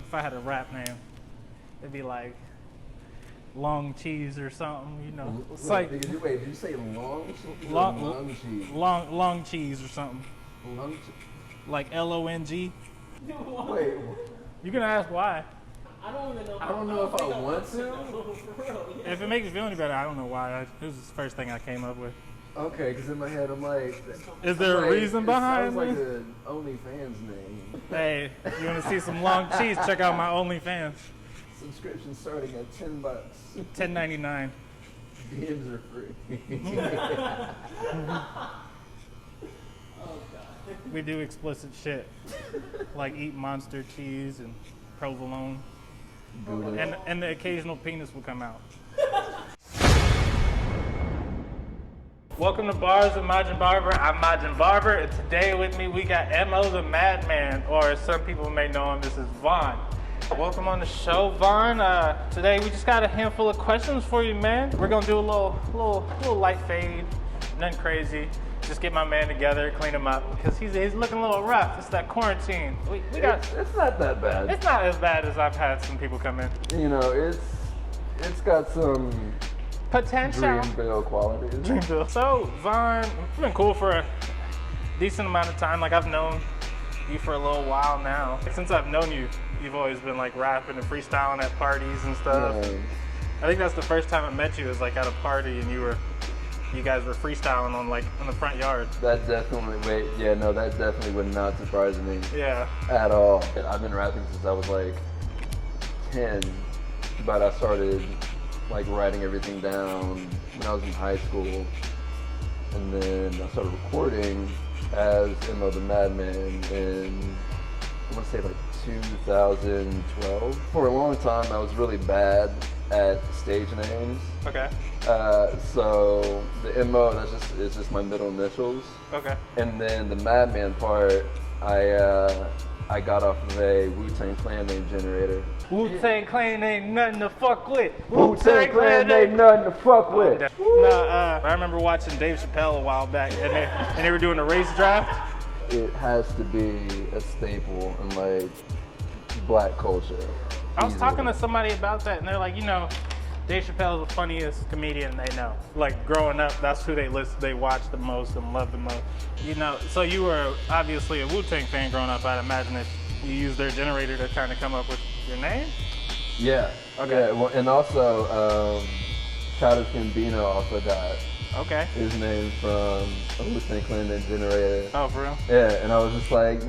if I had a rap name, it'd be like Long Cheese or something, you know. It's like did you say long cheese? long cheese? long cheese or something. Long cheese? Like LONG. Wait. You can ask why. I don't even know. I don't know if I want to. For real, yeah. If it makes you feel any better, I don't know why. It was the first thing I came up with. Okay, because in my head I'm like, Is there a reason behind it? it? Sounds like an OnlyFans name. Hey, you want to see some long cheese? Check out my OnlyFans. Subscription starting at $10. $10.99. DMs are free. Oh god. We do explicit shit, like eat monster cheese and provolone, and the occasional penis will come out. Welcome to Bars with Majin Barber. I'm Majin Barber, and today with me we got Mo the Madman, or as some people may know him, this is Vaughn. Welcome on the show, Vaughn. Today we just got a handful of questions for you, man. We're gonna do a little light fade, nothing crazy. Just get my man together, clean him up, because he's looking a little rough. It's that quarantine. We got. It's not that bad. It's not as bad as I've had some people come in. You know, it's got some Potential. Dreamville qualities. Dreamville. So, Vaughn, it's been cool for a decent amount of time. Like, I've known you for a little while now. Since I've known you, you've always been like rapping and freestyling at parties and stuff. Yeah. I think that's the first time I met you was like at a party and you guys were freestyling on the front yard. That definitely would not surprise me. Yeah. At all. I've been rapping since I was like 10, but I started like writing everything down when I was in high school, and then I started recording as Mo the Madman in, I want to say like 2012. For a long time I was really bad at stage names. Okay. So the Mo, it's just my middle initials. Okay. And then the Madman part, I got off of a Wu-Tang Clan name generator. Wu-Tang Clan ain't nothing to fuck with. Wu-Tang Clan ain't nothing to fuck with. I remember watching Dave Chappelle a while back, and they were doing a race draft. It has to be a staple in like black culture. I was talking to somebody about that, and they're like, Dave Chappelle is the funniest comedian they know. Like growing up, that's who they watch the most and love the most. So you were obviously a Wu-Tang fan growing up. I'd imagine that you used their generator to kind of come up with your name. Yeah. Okay. Yeah, well, and also, Childish Gambino also got his name from a Wu-Tang Clan name generator. Oh, for real? Yeah, and I was just like,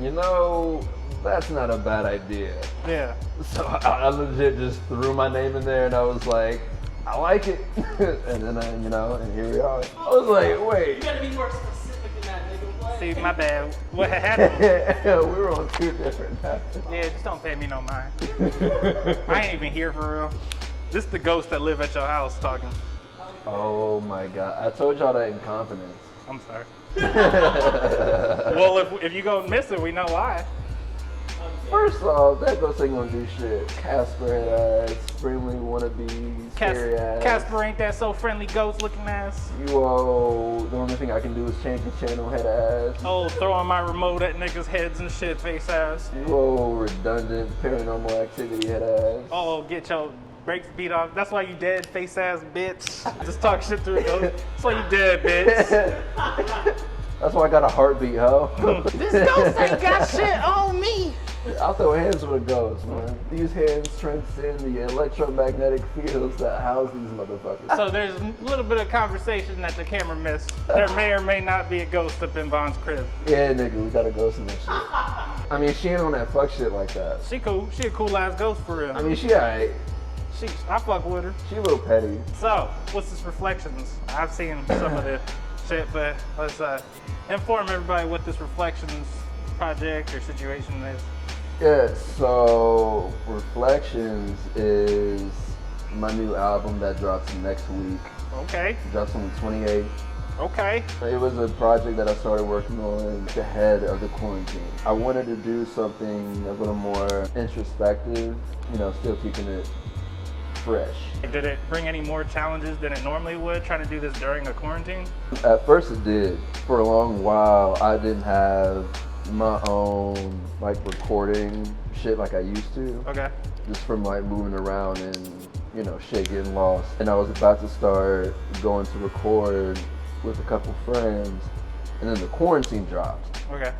that's not a bad idea. Yeah. So I legit just threw my name in there, and I was like, I like it. And then and here we are. I was like, wait. You gotta be more specific than that, nigga. What? See, my bad. What happened? We were on two different paths. Yeah, just don't pay me no mind. I ain't even here for real. This is the ghost that live at your house talking. Oh my God. I told y'all that in confidence. I'm sorry. Well, if you go miss it, we know why. First off, that ghost ain't gonna do shit. Casper ass, Springly wannabe, scary ass. Casper ain't that so friendly ghost looking ass. The only thing I can do is change the channel, head ass. Oh, throwing my remote at niggas' heads and shit, face ass. Redundant, paranormal activity, head ass. Oh, get your brakes beat off. That's why you dead, face ass bitch. Just talk shit through a ghost. That's why you dead, bitch. That's why I got a heartbeat, ho. This ghost ain't got shit on me. I'll throw hands with a ghost, man. These hands transcend the electromagnetic fields that house these motherfuckers. So there's a little bit of conversation that the camera missed. There may or may not be a ghost up in Vaughn's crib. Yeah, nigga, we got a ghost in that shit. I mean, she ain't on that fuck shit like that. She cool. She a cool ass ghost for real. I mean, she alright. I fuck with her. She a little petty. So, what's this Reflections? I've seen some of the shit, but let's inform everybody what this Reflections project or situation is. Yeah, so Reflections is my new album that drops next week. Okay. It drops on the 28th. Okay. It was a project that I started working on ahead of the quarantine. I wanted to do something a little more introspective, still keeping it fresh. Did it bring any more challenges than it normally would, trying to do this during a quarantine? At first it did. For a long while, I didn't have my own like recording shit like I used to. Okay. Just from like moving around and shit getting lost. And I was about to start going to record with a couple friends, and then the quarantine dropped. Okay.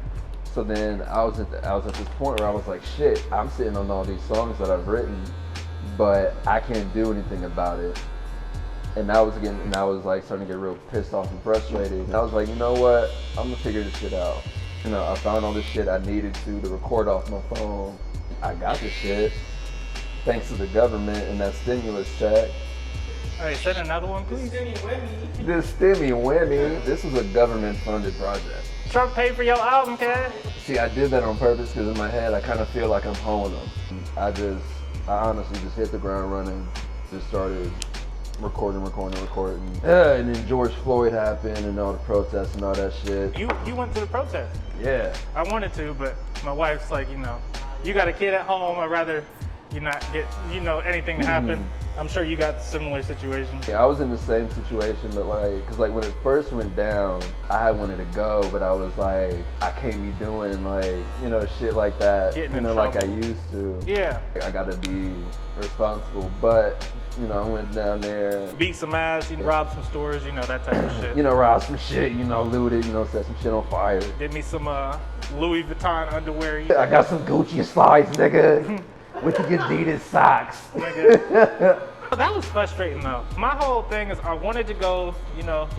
So then I was at this point where I was like, shit, I'm sitting on all these songs that I've written, but I can't do anything about it. And I was like starting to get real pissed off and frustrated. And I was like, you know what? I'm gonna figure this shit out. I found all this shit I needed to record off my phone. I got this shit thanks to the government and that stimulus check. All right, send another one, please. This Stimmy Wimmy. This was a government-funded project. Trump paid for your album, kid. See, I did that on purpose because in my head I kind of feel like I'm hoeing them. I honestly just hit the ground running, just started recording. And then George Floyd happened and all the protests and all that shit. You went to the protest. Yeah. I wanted to, but my wife's like, you got a kid at home. I'd rather you not get, anything to happen. I'm sure you got similar situations. Yeah, I was in the same situation, but because when it first went down, I wanted to go, but I was like, I can't be doing shit like that, like I used to. Yeah. I gotta be responsible, but I went down there. Beat some ass, robbed some stores, that type of shit. Robbed some shit, looted, set some shit on fire. Did me some Louis Vuitton underwear. I got some Gucci slides, nigga. With the Adidas socks. That was frustrating though. My whole thing is I wanted to go,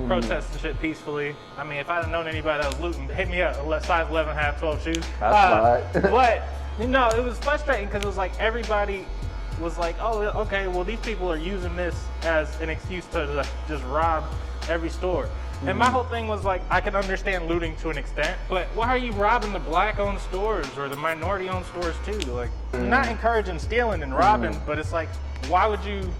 protest and shit peacefully. I mean, if I had known anybody that was looting, hit me up, size 11, half 12 shoes. That's right. But, it was frustrating because it was like everybody was like, oh, okay, well, these people are using this as an excuse to just rob every store. And my whole thing was like, I can understand looting to an extent, but why are you robbing the black-owned stores or the minority-owned stores too? Like, I'm not encouraging stealing and robbing, but it's like, why would you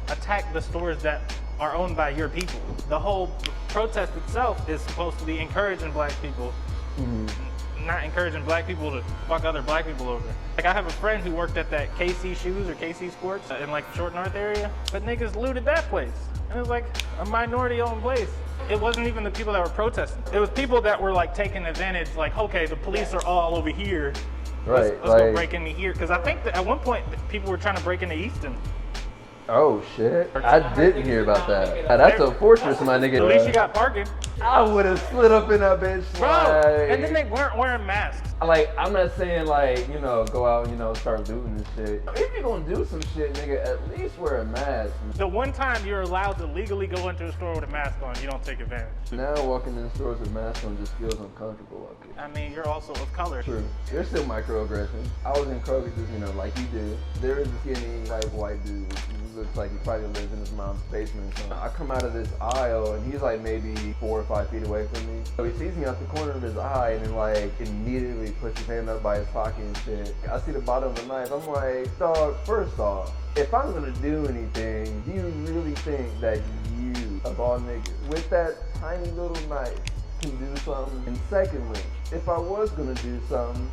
attack the stores that are owned by your people? The whole protest itself is supposed to be encouraging black people, not encouraging black people to fuck other black people over. Like, I have a friend who worked at that KC Shoes or KC Sports in like Short North area, but niggas looted that place. And it was like a minority-owned place. It wasn't even the people that were protesting. It was people that were like taking advantage, like, okay, the police are all over here. Right. Let's go break into here. Because I think that at one point, people were trying to break into Easton. Oh, shit. I didn't hear about that. That's a fortress, my nigga. At least you got parking. I would have slid up in that bitch. Bro, and then they weren't wearing masks. Like, I'm not saying, go out and, start looting and shit. If you're gonna do some shit, nigga, at least wear a mask. The one time you're allowed to legally go into a store with a mask on, you don't take advantage. Now walking in stores with masks on just feels uncomfortable up here. I mean, you're also of color. True. There's still microaggressions. I was in Kroger just, like you do. There is a skinny, white dude. He looks like he probably lives in his mom's basement or something. I come out of this aisle and he's like maybe 4 or 5 feet away from me. So he sees me out the corner of his eye and then immediately puts his hand up by his pocket and shit. I see the bottom of the knife. I'm like, dog, first off, if I'm gonna do anything, do you really think that you, of all niggas, with that tiny little knife can do something? And secondly, if I was gonna do something,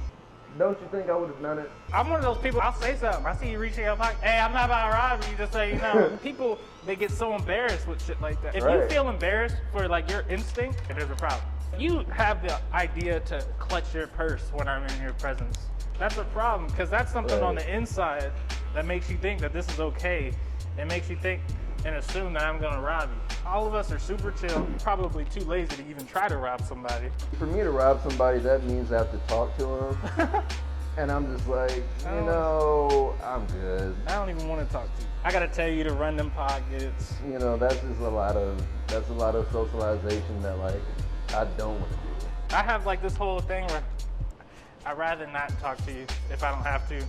don't you think I would have done it? I'm one of those people, I'll say something. I see you reach in your pocket. Hey, I'm not about to rob you. Just say, people, they get so embarrassed with shit like that. If you feel embarrassed for your instinct, it is a problem. You have the idea to clutch your purse when I'm in your presence. That's a problem, because that's something on the inside that makes you think that this is okay. It makes you think and assume that I'm gonna rob you. All of us are super chill, probably too lazy to even try to rob somebody. For me to rob somebody, that means I have to talk to them. And I'm just like, I'm good. I don't even want to talk to you. I gotta tell you to run them pockets. That's just a lot of socialization that I don't want to do. I have this whole thing where I'd rather not talk to you if I don't have to.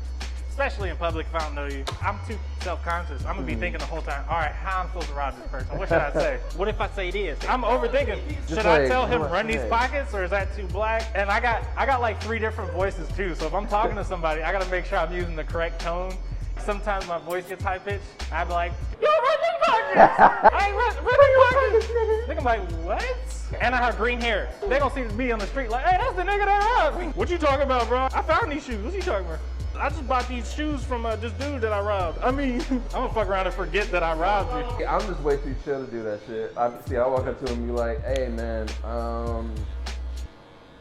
Especially in public if I don't know you. I'm too self-conscious. I'm gonna be thinking the whole time, all right, how I'm supposed to rob this person? What should I say? What if I say this? I'm overthinking. Should I tell him run these pockets, or is that too black? And I got 3 different voices too. So if I'm talking to somebody, I gotta make sure I'm using the correct tone. Sometimes my voice gets high-pitched. I'd be like, yo, run these pockets! I ain't run these pockets! Nigga, I'm like, what? And I have green hair. They gonna see me on the street like, hey, that's the nigga that robbed me. What you talking about, bro? I found these shoes. What you talking about? I just bought these shoes from this dude that I robbed. I mean, I'm gonna fuck around and forget that I robbed you. I'm just way too chill to do that shit. I walk up to him and be like, hey man,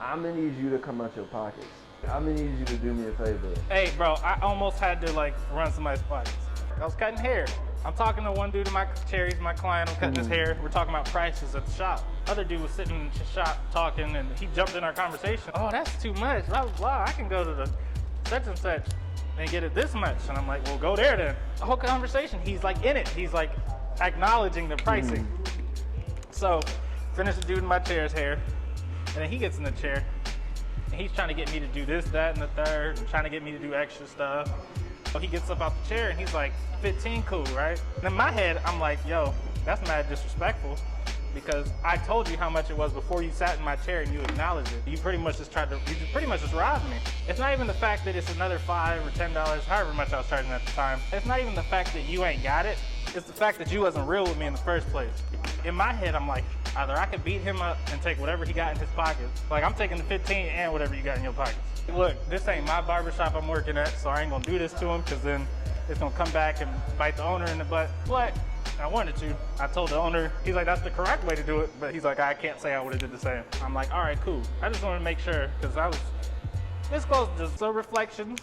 I'm gonna need you to come out your pockets. I'm gonna need you to do me a favor. Hey, bro, I almost had to like run somebody's pockets. I was cutting hair. I'm talking to one dude in my chair, he's my client, I'm cutting his hair. We're talking about prices at the shop. Other dude was sitting in the shop talking and he jumped in our conversation. Oh, that's too much, blah, blah, blah. I can go to the such and such and get it this much. And I'm like, well, go there then. The whole conversation, he's like in it. He's like acknowledging the pricing. So, finish the dude in my chair's hair. And then he gets in the chair. And he's trying to get me to do this, that, and the third, and trying to get me to do extra stuff. So he gets up out the chair and he's like, 15 cool, right? And in my head, I'm like, yo, that's mad disrespectful because I told you how much it was before you sat in my chair and you acknowledged it. You pretty much just robbed me. It's not even the fact that it's another $5 or $10, however much I was charging at the time. It's not even the fact that you ain't got it. It's the fact that you wasn't real with me in the first place. In my head, I'm like, either I could beat him up and take whatever he got in his pockets. Like, I'm taking the 15 and whatever you got in your pockets. Look, this ain't my barbershop I'm working at, so I ain't gonna do this to him, because then it's gonna come back and bite the owner in the butt. But I wanted to. I told the owner, he's like, that's the correct way to do it, but he's like, I can't say I would've did the same. I'm like, all right, cool. I just wanted to make sure, because I was this close to so reflections.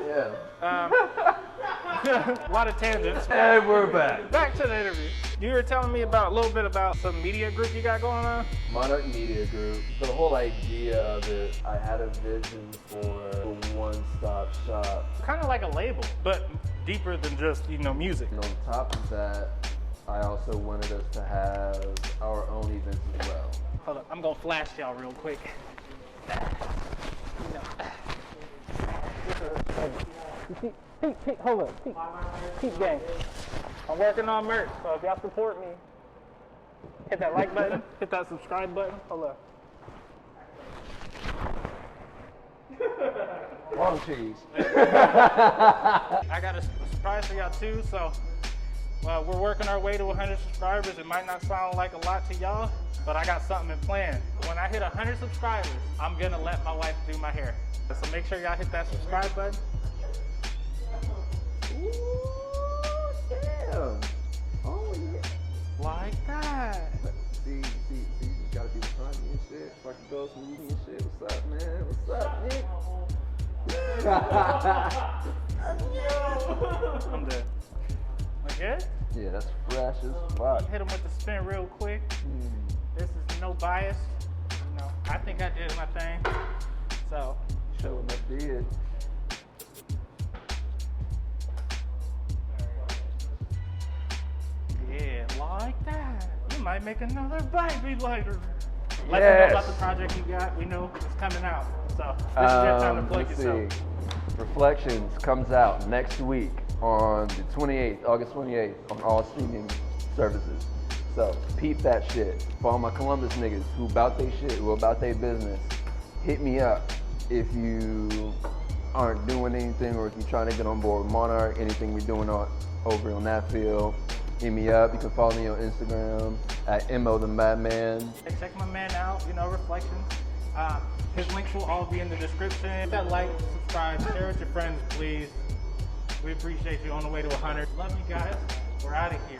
Yeah. A lot of tangents. And we're back. Back to the interview. You were telling me about a little bit about some media group you got going on. Monarch Media Group. The whole idea of it, I had a vision for a one-stop shop. Kind of like a label, but deeper than just, music. And on top of that, I also wanted us to have our own events as well. Hold up, I'm gonna flash y'all real quick. Peep, hold up, peep gang. I'm working on merch, so if y'all support me, hit that like button, hit that subscribe button, hold up. Long cheese. I got a surprise for y'all too, so we're working our way to 100 subscribers. It might not sound like a lot to y'all, but I got something in plan. When I hit 100 subscribers, I'm gonna let my wife do my hair. So make sure y'all hit that subscribe button. Ooh, damn. Oh, yeah. Like that. See, you just gotta be behind me and shit. Fucking girls from me and shit. What's up, man? What's up, Nick? I'm dead. Okay? Yeah, that's fresh as fuck. Hit him with the spin real quick. This is no bias. I think I did my thing. So. Show him I did. Yeah, like that. You might make another baby later. Let them know about the project you got. We know it's coming out. So this is your time to plug yourself. Reflections comes out next week on the 28th, August 28th, on all streaming services. So peep that shit. For all my Columbus niggas who about they shit, who about they business, hit me up if you aren't doing anything or if you're trying to get on board with Monarch, anything we're doing over on that field. Hit me up. You can follow me on Instagram at MO the Madman. Check my man out, Reflections. His links will all be in the description. Hit that like, subscribe, share with your friends, please. We appreciate you on the way to 100. Love you guys. We're out of here.